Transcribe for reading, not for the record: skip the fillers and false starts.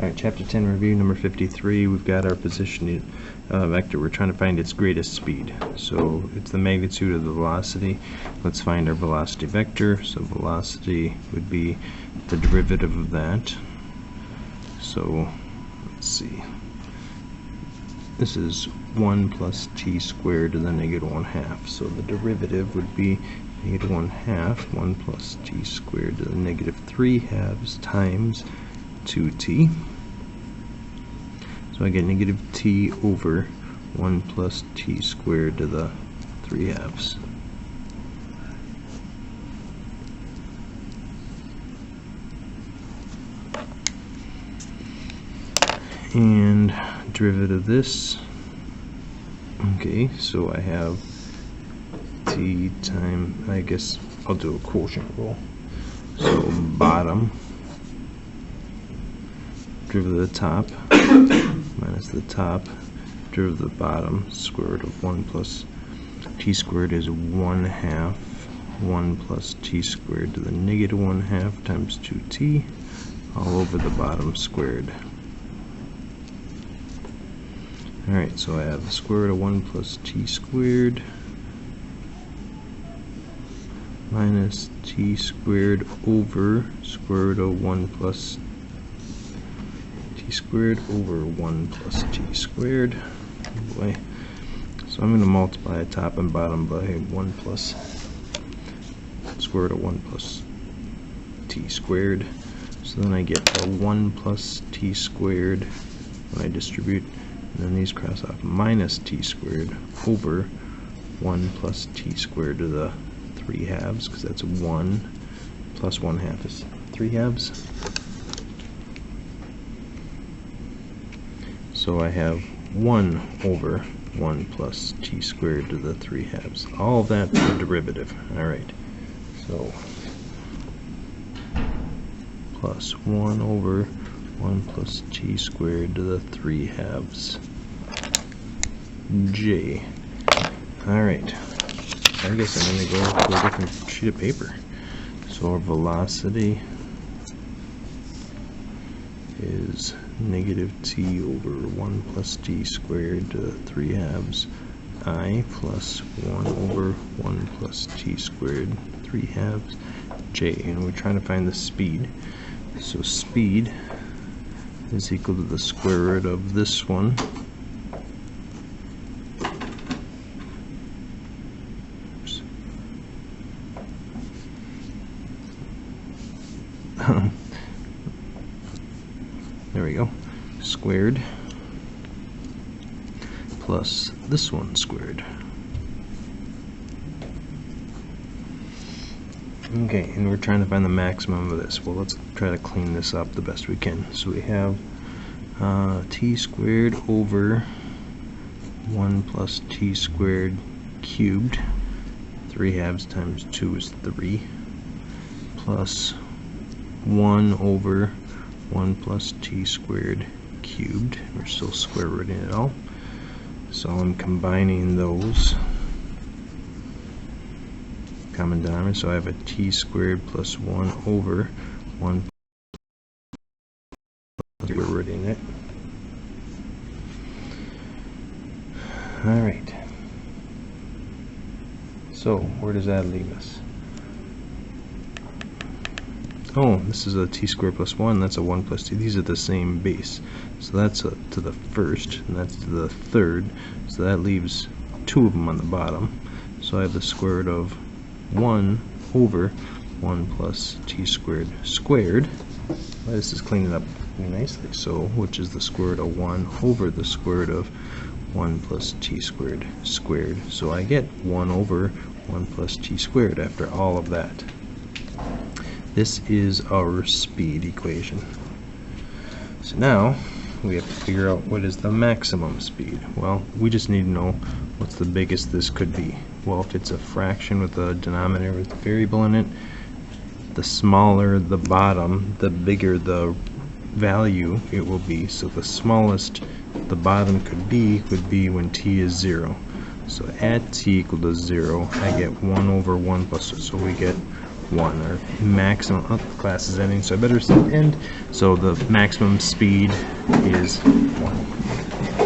Alright, Chapter 10 review number 53. We've got our position vector. We're trying to find its greatest speed. So it's the magnitude of the velocity. Let's find our velocity vector. So velocity would be the derivative of that. So let's see. This is 1 plus t squared to the negative 1/2. So the derivative would be negative 1/2, 1 plus t squared to the negative 3/2 times 2t. So I get negative t over 1 plus t squared to the 3/2. And derivative of this, okay, so I have t time, I guess I'll do a quotient rule. So bottom, derivative of the top, minus the top, derivative of the bottom, square root of 1 plus t squared is 1/2, 1 plus t squared to the negative 1/2 times 2t, all over the bottom squared. Alright, so I have the square root of 1 plus t squared minus t squared over square root of 1 plus t squared over 1 plus t squared. Oh boy. So I'm going to multiply the top and bottom by 1 plus square root of 1 plus t squared. So then I get a 1 plus t squared when I distribute. And then these cross off, minus t squared over 1 plus t squared to the 3/2, because that's 1 plus 1/2 is 3/2. So I have 1 over 1 plus t squared to the 3/2. All of that for derivative. Alright, so plus 1 over 1 plus t squared to the 3/2 j. Alright, I guess I'm going to go to a different sheet of paper. So our velocity is negative t over 1 plus t squared to the 3/2 I plus 1 over 1 plus t squared 3/2 j. And we're trying to find the speed. So speed is equal to the square root of this one there we go, squared plus this one squared. Okay, and we're trying to find the maximum of this. Well, let's try to clean this up the best we can. So we have t squared over 1 plus t squared cubed, 3/2 times 2 is 3, plus 1 over 1 plus t squared cubed. We're still square rooting it all. So I'm combining those. Common denominator, so I have a t squared plus 1 over 1 plus we're rooting it. Alright. So where does that leave us? Oh, this is a t squared plus 1, that's a 1 plus t. These are the same base. So that's to the first, and that's to the third. So that leaves 2 of them on the bottom. So I have the square root of 1 over 1 plus t squared squared. Well, this is cleaning up pretty nicely. So, which is the square root of 1 over the square root of 1 plus t squared squared. So I get 1 over 1 plus t squared after all of that. This is our speed equation. So now we have to figure out what is the maximum speed. Well, we just need to know what's the biggest this could be. Well, if it's a fraction with a denominator with a variable in it, the smaller the bottom, the bigger the value it will be. So the smallest the bottom could be would be when t is 0. So at t equal to 0, I get 1 over 1 plus, so we get 1, or maximum, oh, the class is ending, so I better say end, so the maximum speed is 1.